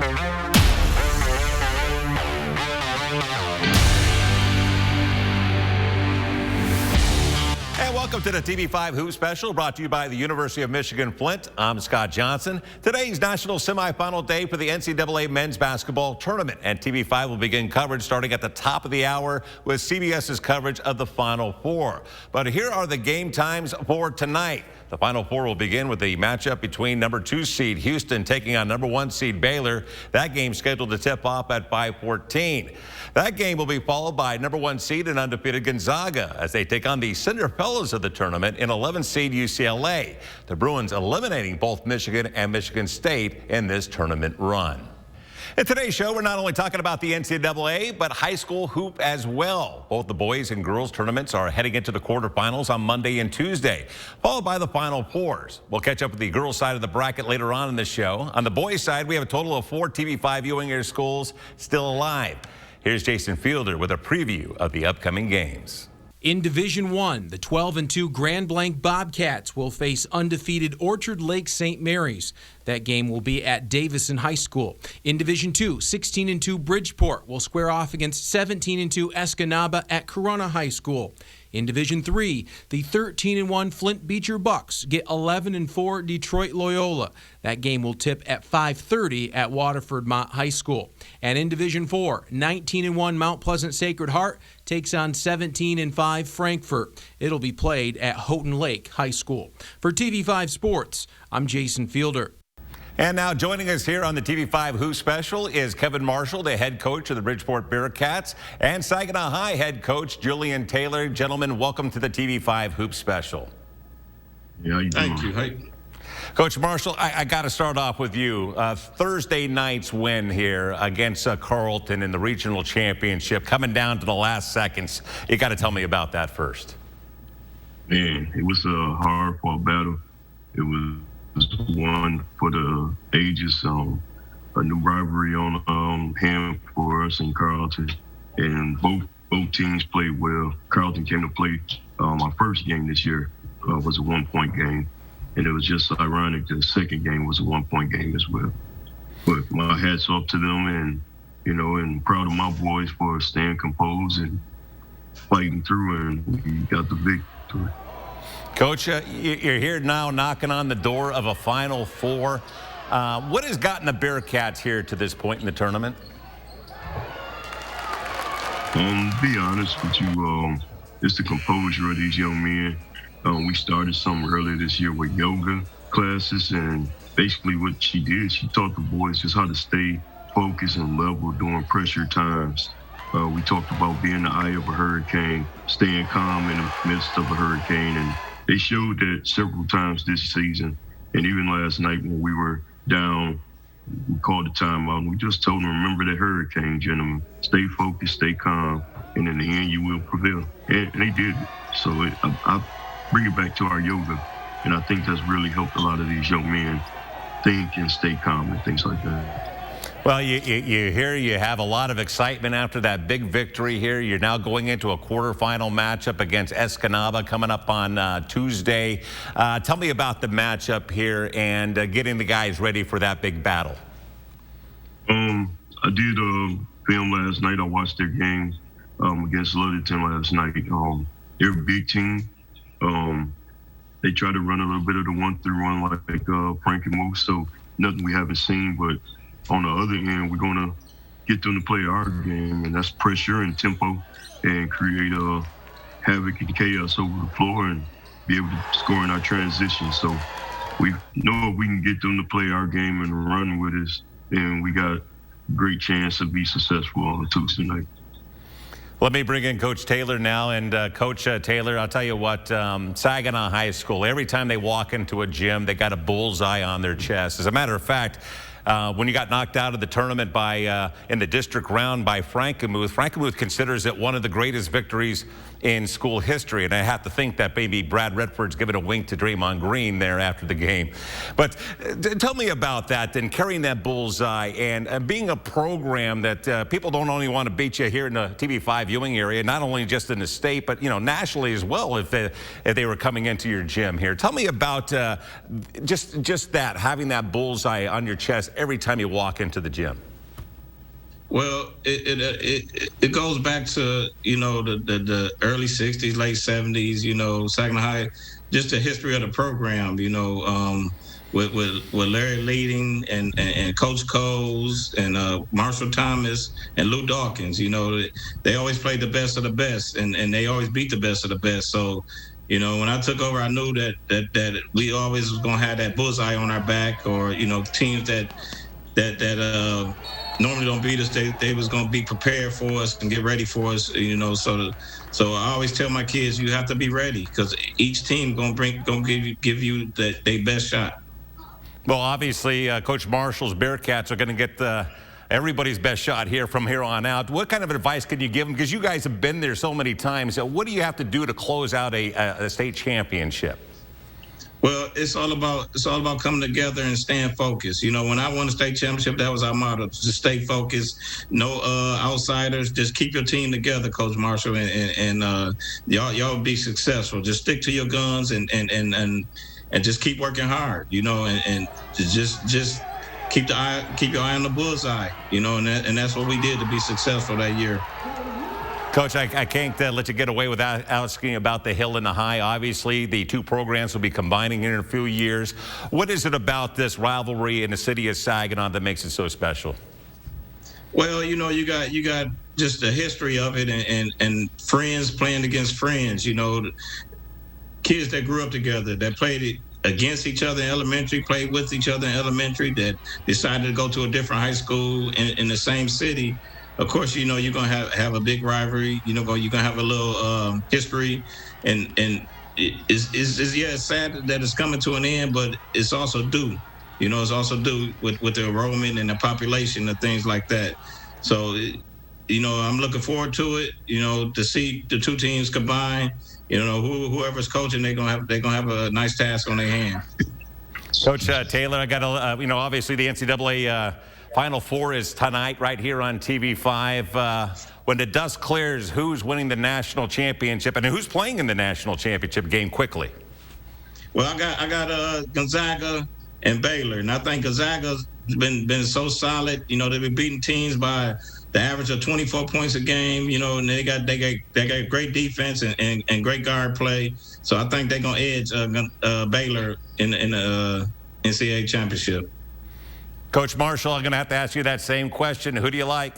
And welcome to the TV5 Hoops Special, brought to you by the University of Michigan Flint. I'm Scott Johnson. Today's national semifinal day for the NCAA men's basketball tournament, and TV5 will begin coverage starting at the top of the hour with CBS's coverage of the Final Four. But here are the game times for tonight. The Final Four will begin with the matchup between number 2 seed Houston taking on number 1 seed Baylor. That game scheduled to tip off at 5:14. That game will be followed by number 1 seed and undefeated Gonzaga as they take on the Cinderfellas of the tournament in 11 seed UCLA. The Bruins eliminating both Michigan and Michigan State in this tournament run. In today's show, we're not only talking about the NCAA, but high school hoop as well. Both the boys and girls tournaments are heading into the quarterfinals on Monday and Tuesday, followed by the Final Fours. We'll catch up with the girls' side of the bracket later on in the show. On the boys' side, we have a total of 4 TV5 Ewing schools still alive. Here's Jason Fielder with a preview of the upcoming games. In Division I, the 12-2 Grand Blanc Bobcats will face undefeated Orchard Lake St. Mary's. That game will be at Davison High School. In Division II, 16-2 Bridgeport will square off against 17-2 Escanaba at Corona High School. In Division III, the 13-1 Flint Beecher Bucks get 11-4 Detroit Loyola. That game will tip at 5:30 at Waterford Mott High School. And in Division IV, 19-1 Mount Pleasant Sacred Heart takes on 17-5 Frankfort. It'll be played at Houghton Lake High School. For TV5 Sports, I'm Jason Fielder. And now joining us here on the TV5 Hoops Special is Kevin Marshall, the head coach of the Bridgeport Bearcats, and Saginaw High head coach Julian Taylor. Gentlemen, welcome to the TV5 Hoops Special. Yeah, Thank you. Hey. Coach Marshall, I got to start off with you. Thursday night's win here against Carleton in the regional championship, coming down to the last seconds. You got to tell me about that first. Man, it was a hard-fought battle. It was one for the ages, a new rivalry on hand for us in Carleton, and both teams played well. Carleton came to play our first game this year was a 1-point game, and it was just ironic that the second game was a 1-point game as well. But my hats off to them, and proud of my boys for staying composed and fighting through, and we got the victory. Coach, you're here now knocking on the door of a Final Four. What has gotten the Bearcats here to this point in the tournament? To be honest with you, it's the composure of these young men. We started something earlier this year with yoga classes, and basically what she did, she taught the boys just how to stay focused and level during pressure times. We talked about being in the eye of a hurricane, staying calm in the midst of a hurricane, and they showed that several times this season. And even last night when we were down, we called a timeout, and we just told them, remember that hurricane, gentlemen. Stay focused, stay calm, and in the end, you will prevail. And they did. So I bring it back to our yoga, and I think that's really helped a lot of these young men think and stay calm and things like that. Well, you hear you have a lot of excitement after that big victory here. You're now going into a quarterfinal matchup against Escanaba coming up on Tuesday. Tell me about the matchup here and getting the guys ready for that big battle. I did film last night. I watched their game against Ludington last night. They're a big team. They try to run a little bit of the 1-through-1 like Frank and Moose, so nothing we haven't seen, but on the other end, we're going to get them to play our game, and that's pressure and tempo and create havoc and chaos over the floor and be able to score in our transition. So we know if we can get them to play our game and run with us, then we got a great chance to be successful on Tuesday night. Let me bring in Coach Taylor now. And Coach Taylor, I'll tell you what, Saginaw High School, every time they walk into a gym, they got a bullseye on their chest. As a matter of fact, when you got knocked out of the tournament by in the district round by Frankenmuth considers it one of the greatest victories in school history. And I have to think that maybe Brad Redford's giving a wink to Draymond Green there after the game. But tell me about that, then, carrying that bullseye and being a program that people don't only want to beat you here in the TV5 viewing area, not only just in the state, but, nationally as well if they were coming into your gym here. Tell me about just that, having that bullseye on your chest every time you walk into the gym. Well, it goes back to, the early 60s, late 70s, Saginaw High, just the history of the program, with Larry leading and Coach Coles and Marshall Thomas and Lou Dawkins. They always played the best of the best, and they always beat the best of the best. So, when I took over, I knew that we always was going to have that bullseye on our back, or, teams that normally don't beat us, they was going to be prepared for us and get ready for us, So I always tell my kids, you have to be ready, because each team gonna give you their best shot. Well, obviously, Coach Marshall's Bearcats are going to get everybody's best shot here from here on out. What kind of advice can you give them? Because you guys have been there so many times. What do you have to do to close out a state championship? Well, it's all about coming together and staying focused. When I won the state championship, that was our motto: just stay focused, no outsiders. Just keep your team together, Coach Marshall, and y'all be successful. Just stick to your guns and just keep working hard. And just keep your eye on the bullseye. And that's what we did to be successful that year. Coach, I can't let you get away without asking about the Hill and the High. Obviously, the two programs will be combining here in a few years. What is it about this rivalry in the city of Saginaw that makes it so special? Well, you got just the history of it, and friends playing against friends. Kids that grew up together, that played against each other in elementary, played with each other in elementary, that decided to go to a different high school in the same city. Of course, you're going to have a big rivalry. You're going to have a little history. And it's sad that it's coming to an end, but it's also due. It's also due with the enrollment and the population and things like that. So, I'm looking forward to it, to see the two teams combine. Whoever's coaching, they're going to have a nice task on their hands. Coach Taylor, I got to, obviously the NCAA Final Four is tonight right here on TV5. When the dust clears, who's winning the national championship and who's playing in the national championship game quickly? Well, I got Gonzaga and Baylor, and I think Gonzaga's been so solid. They've been beating teams by the average of 24 points a game. And they got great defense and great guard play. So I think they're gonna edge Baylor in the NCAA championship. Coach Marshall, I'm going to have to ask you that same question. Who do you like?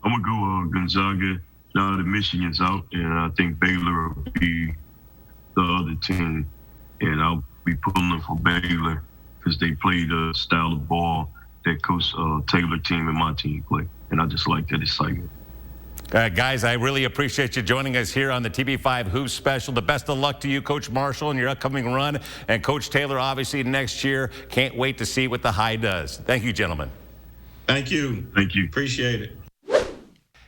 I'm going to go Gonzaga. Now that Michigan's out, and I think Baylor will be the other team. And I'll be pulling for Baylor because they play the style of ball that Coach Taylor team and my team play. And I just like that excitement. Guys, I really appreciate you joining us here on the TV5 Hoops Special. The best of luck to you, Coach Marshall, in your upcoming run. And Coach Taylor, obviously, next year. Can't wait to see what the High does. Thank you, gentlemen. Thank you. Thank you. Appreciate it.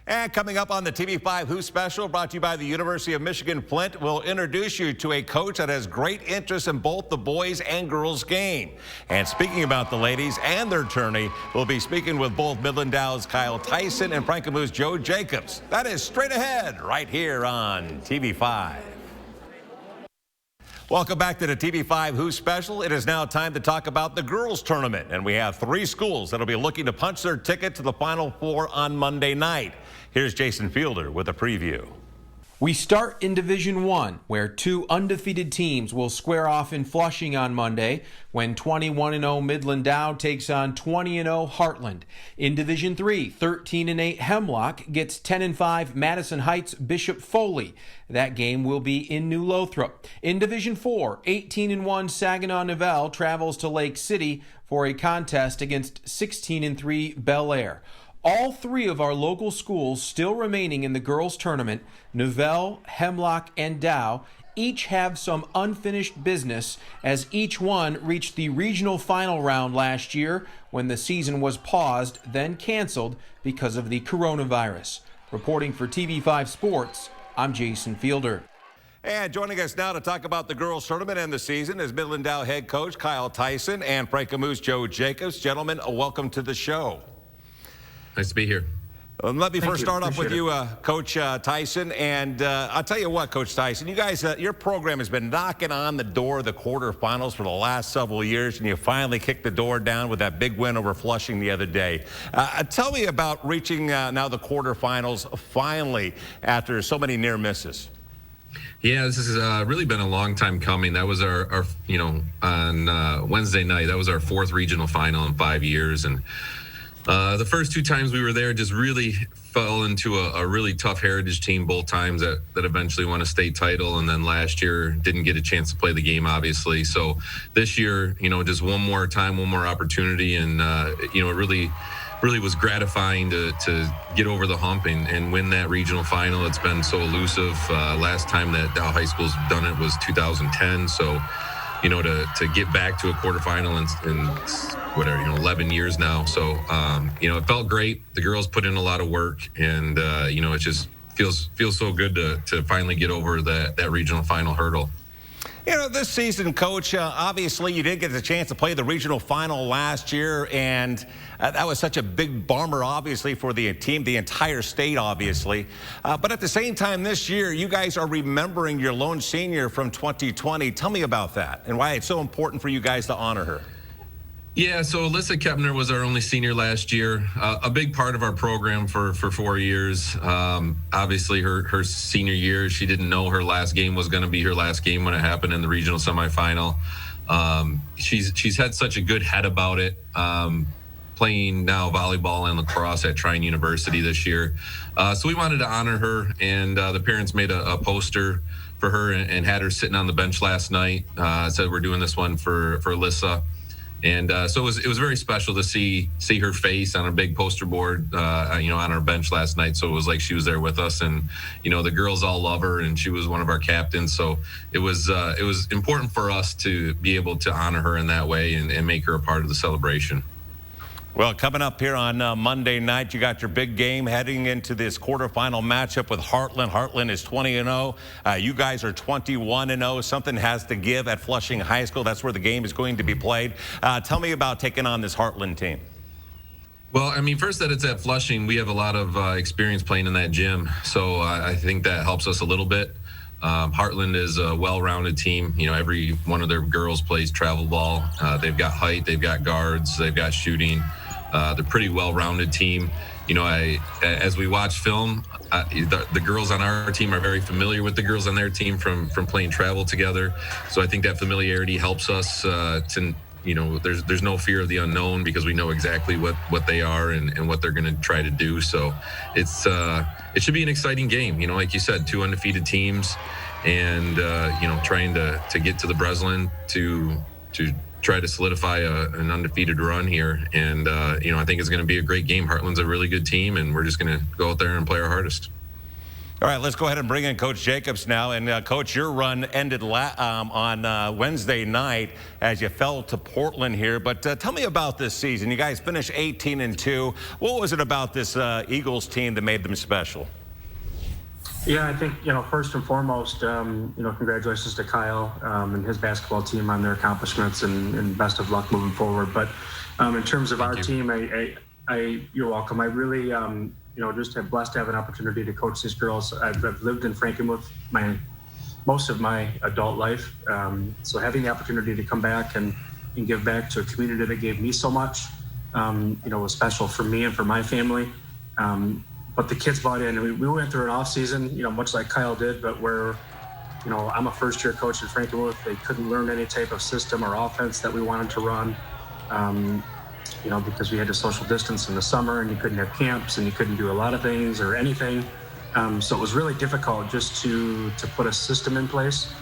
And coming up on the TV5 Hoops Special, brought to you by the University of Michigan Flint, we'll introduce you to a coach that has great interest in both the boys and girls game. And speaking about the ladies and their tourney, we'll be speaking with both Midland Dow's Kyle Tyson and Frankenmuth's Joe Jacobs. That is straight ahead right here on TV5. Welcome back to the TV5 Hoops Special. It is now time to talk about the girls tournament. And we have three schools that will be looking to punch their ticket to the Final Four on Monday night. Here's Jason Fielder with a preview. We start in Division 1, where two undefeated teams will square off in Flushing on Monday when 21-0 Midland Dow takes on 20-0 Heartland. In Division 3, 13-8 Hemlock gets 10-5 Madison Heights Bishop Foley. That game will be in New Lothrop. In Division 4, 18-1 Saginaw Novell travels to Lake City for a contest against 16-3 Bel Air. All three of our local schools still remaining in the girls' tournament, Novell, Hemlock, and Dow, each have some unfinished business as each one reached the regional final round last year when the season was paused, then canceled because of the coronavirus. Reporting for TV5 Sports, I'm Jason Fielder. And joining us now to talk about the girls' tournament and the season is Midland Dow head coach Kyle Tyson and Frankenmuth's Joe Jacobs. Gentlemen, welcome to the show. Nice to be here. Let me first start off with you, Coach Tyson. And I'll tell you what, Coach Tyson, you guys, your program has been knocking on the door of the quarterfinals for the last several years, and you finally kicked the door down with that big win over Flushing the other day. Tell me about reaching now the quarterfinals finally after so many near misses. Yeah, this has really been a long time coming. That was our on Wednesday night, that was our 4th regional final in 5 years. And the first 2 times we were there just really fell into a really tough Heritage team both times that eventually won a state title. And then last year didn't get a chance to play the game, obviously. So this year, just one more time, one more opportunity. And, it really was gratifying to get over the hump and win that regional final. It's been so elusive. Last time that Dow High School's done it was 2010. So, to get back to a quarterfinal in 11 years now. So, it felt great. The girls put in a lot of work, and it just feels so good to finally get over that regional final hurdle. This season, Coach, obviously you did get the chance to play the regional final last year, and that was such a big bummer, obviously, for the team, the entire state, obviously. But at the same time this year, you guys are remembering your lone senior from 2020. Tell me about that and why it's so important for you guys to honor her. Yeah, so Alyssa Kepner was our only senior last year, a big part of our program for 4 years. Obviously, her senior year, she didn't know her last game was going to be her last game when it happened in the regional semifinal. She's had such a good head about it, playing now volleyball and lacrosse at Trine University this year. So we wanted to honor her, and the parents made a poster for her and had her sitting on the bench last night. Said we're doing this one for Alyssa. And so it was very special to see her face on a big poster board, on our bench last night. So it was like she was there with us, and the girls all love her, and she was one of our captains. So it was important for us to be able to honor her in that way and make her a part of the celebration. Well, coming up here on Monday night, you got your big game heading into this quarterfinal matchup with Heartland. Heartland is 20-0. You guys are 21-0. Something has to give at Flushing High School. That's where the game is going to be played. Tell me about taking on this Heartland team. Well, first that it's at Flushing, we have a lot of experience playing in that gym. So I think that helps us a little bit. Heartland is a well-rounded team. Every one of their girls plays travel ball. They've got height, they've got guards, they've got shooting. They're pretty well-rounded team. As we watch film, the girls on our team are very familiar with the girls on their team from playing travel together. So I think that familiarity helps us to, there's no fear of the unknown because we know exactly what they are and what they're going to try to do. So it should be an exciting game. Like you said, 2 undefeated teams, and trying to get to the Breslin to try to solidify an undefeated run here. And I think it's going to be a great game. Heartland's a really good team, and we're just going to go out there and play our hardest. All right, let's go ahead and bring in Coach Jacobs now. And Coach, your run ended on Wednesday night as you fell to Portland here. But tell me about this season. You guys finished 18-2. What was it about this Eagles team that made them special? Yeah, I think, first and foremost, congratulations to Kyle and his basketball team on their accomplishments, and best of luck moving forward. But in terms of our team, you're welcome. I really, just have blessed to have an opportunity to coach these girls. I've lived in Frankenmuth most of my adult life. So having the opportunity to come back and give back to a community that gave me so much, was special for me and for my family. But the kids bought in, and we went through an off season, much like Kyle did, but where, I'm a first-year coach in Frankenmuth. They couldn't learn any type of system or offense that we wanted to run, because we had to social distance in the summer, and you couldn't have camps, and you couldn't do a lot of things or anything. So it was really difficult just to put a system in place.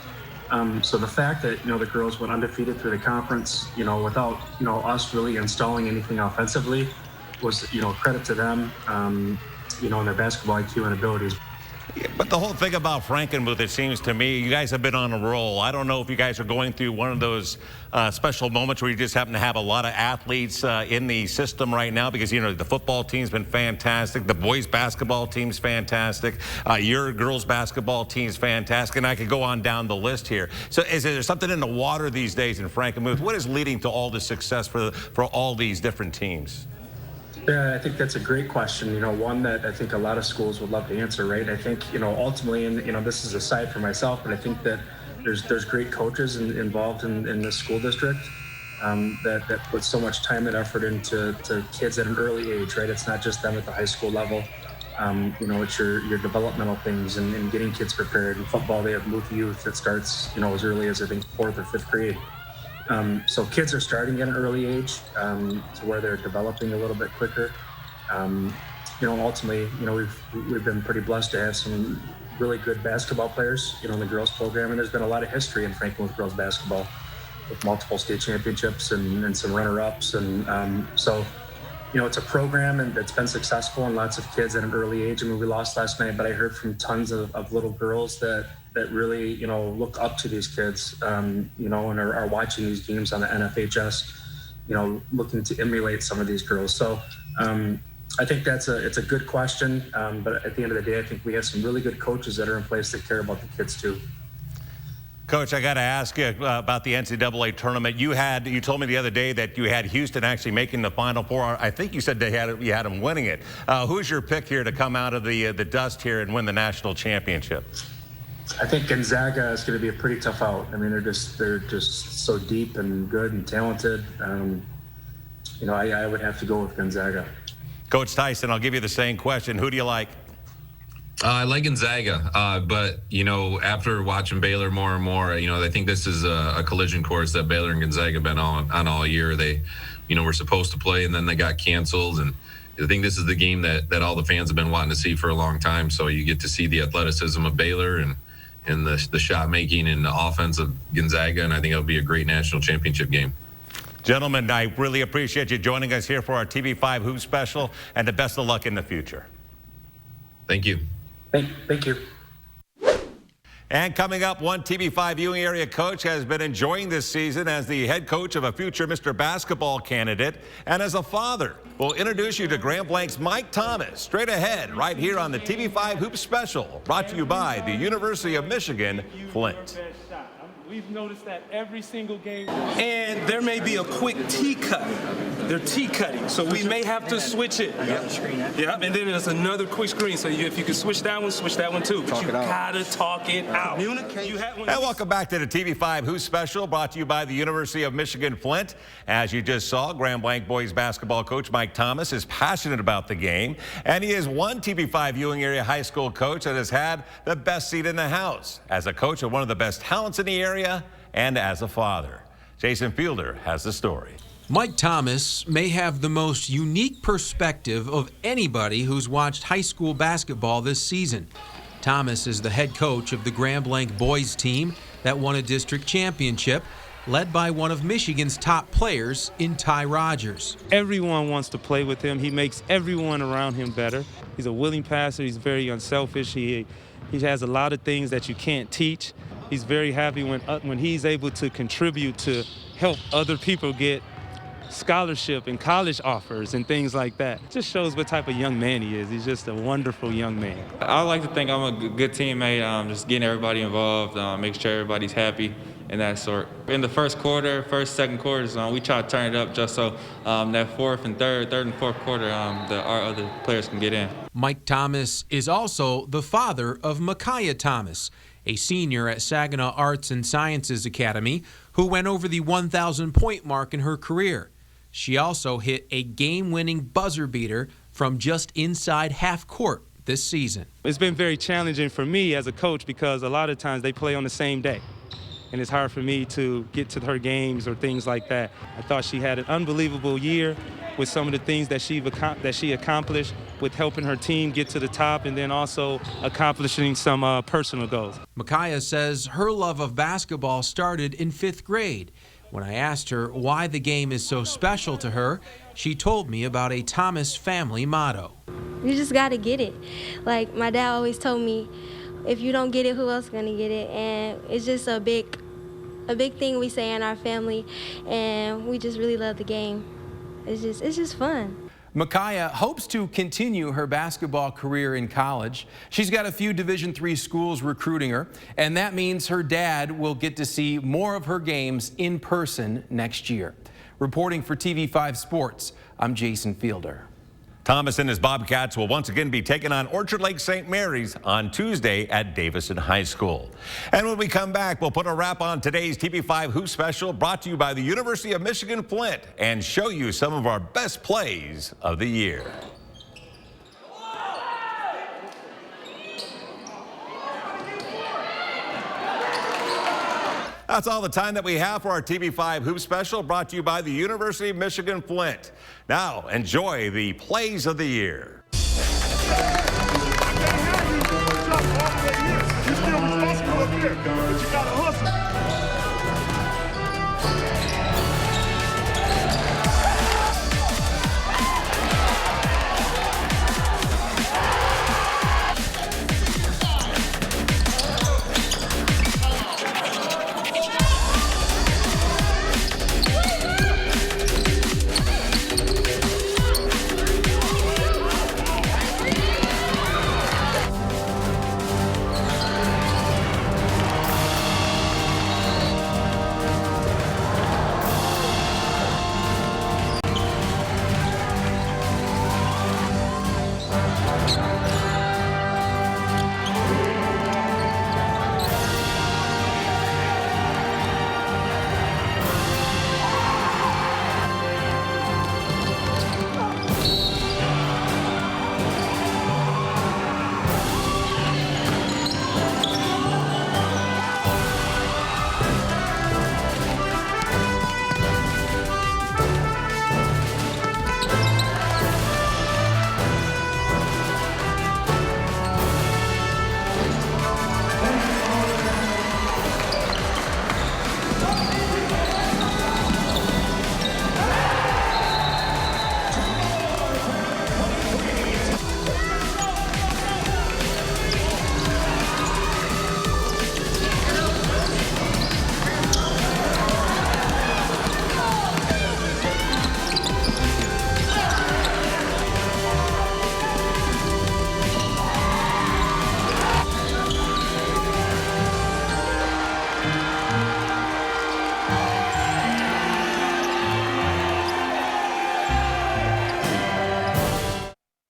So the fact that, the girls went undefeated through the conference, without, us really installing anything offensively was, credit to them. And their basketball IQ and abilities. But the whole thing about Frankenmuth, it seems to me, you guys have been on a roll. I don't know if you guys are going through one of those special moments where you just happen to have a lot of athletes in the system right now, because, you know, the football team's been fantastic. The boys basketball team's fantastic. Your girls basketball team's fantastic. And I could go on down the list here. So is there something in the water these days in Frankenmuth? What is leading to all the success for all these different teams? Yeah, I think that's a great question. You know, one that I think a lot of schools would love to answer, right? I think, you know, ultimately, and, you know, this is aside for myself, but I think that there's great coaches involved in the school district that put so much time and effort into kids at an early age, right? It's not just them at the high school level. You know, it's your developmental things and getting kids prepared. In football, they have Muth Youth that starts, you know, as early as I think 4th or 5th grade. So kids are starting at an early age to where they're developing a little bit quicker. You know, ultimately, you know, we've been pretty blessed to have some really good basketball players, you know, in the girls program, and there's been a lot of history in Franklin with girls basketball, with multiple state championships and some runner-ups, and so, you know, it's a program and that's been successful, and lots of kids at an early age. I mean, we lost last night, but I heard from tons of little girls that really, you know, look up to these kids, you know, and are watching these games on the NFHS, you know, looking to emulate some of these girls. So I think it's a good question, but at the end of the day, I think we have some really good coaches that are in place that care about the kids too. Coach, I got to ask you about the NCAA tournament. You told me the other day that you had Houston actually making the Final Four. I think you said you had them winning it. Who's your pick here to come out of the dust here and win the national championship? I think Gonzaga is going to be a pretty tough out. I mean, they're just so deep and good and talented. You know, I would have to go with Gonzaga. Coach Tyson, I'll give you the same question. Who do you like? I like Gonzaga, but, you know, after watching Baylor more and more, you know, I think this is a collision course that Baylor and Gonzaga have been on all year. They, you know, were supposed to play, and then they got canceled. And I think this is the game that all the fans have been wanting to see for a long time. So you get to see the athleticism of Baylor and the shot making and the offense of Gonzaga, and I think it'll be a great national championship game. Gentlemen, I really appreciate you joining us here for our TV5 Hoops Special, and the best of luck in the future. Thank you. Thank you. And coming up, one TV5 viewing area coach has been enjoying this season as the head coach of a future Mr. Basketball candidate, and as a father. We'll introduce you to Grand Blank's Mike Thomas straight ahead right here on the TV5 Hoops Special, brought to you by the University of Michigan, Flint. We've noticed that every single game. And there may be a quick tee cut. They're tee cutting, so we may have to switch it. Yep. And then there's another quick screen, so if you can switch that one too. But you gotta talk it out. And welcome back to the TV5 Who's Special, brought to you by the University of Michigan, Flint. As you just saw, Grand Blanc boys basketball coach Mike Thomas is passionate about the game, and he is one TV5 viewing area high school coach that has had the best seat in the house as a coach of one of the best talents in the area and as a father. Jason Fielder has the story. Mike Thomas may have the most unique perspective of anybody who's watched high school basketball this season. Thomas is the head coach of the Grand Blanc boys team that won a district championship, led by one of Michigan's top players in Ty Rogers. Everyone wants to play with him. He makes everyone around him better. He's a willing passer. He's very unselfish. He has a lot of things that you can't teach. He's very happy when he's able to contribute to help other people get scholarship and college offers and things like that. It just shows what type of young man he is. He's just a wonderful young man. I like to think I'm a good teammate, just getting everybody involved, making sure everybody's happy and that sort. In the second quarters, we try to turn it up just so that third and fourth quarter, our other players can get in. Mike Thomas is also the father of Micaiah Thomas, a senior at Saginaw Arts and Sciences Academy who went over the 1,000-point mark in her career. She also hit a game-winning buzzer beater from just inside half court this season. It's been very challenging for me as a coach because a lot of times they play on the same day, and it's hard for me to get to her games or things like that. I thought she had an unbelievable year with some of the things that she accomplished with helping her team get to the top and then also accomplishing some personal goals. Micaiah says her love of basketball started in 5th grade. When I asked her why the game is so special to her, she told me about a Thomas family motto. You just got to get it. Like my dad always told me, if you don't get it, who else is going to get it? And it's just a big thing we say in our family, and we just really love the game. It's just fun. Micaiah hopes to continue her basketball career in college. She's got a few Division III schools recruiting her, and that means her dad will get to see more of her games in person next year. Reporting for TV5 Sports, I'm Jason Fielder. Thomas and his Bobcats will once again be taking on Orchard Lake St. Mary's on Tuesday at Davison High School. And when we come back, we'll put a wrap on today's TV5 Hoops Special, brought to you by the University of Michigan Flint, and show you some of our best plays of the year. That's all the time that we have for our TV5 Hoops Special, brought to you by the University of Michigan Flint. Now, enjoy the plays of the year. You still responsible up here, but you gotta hustle.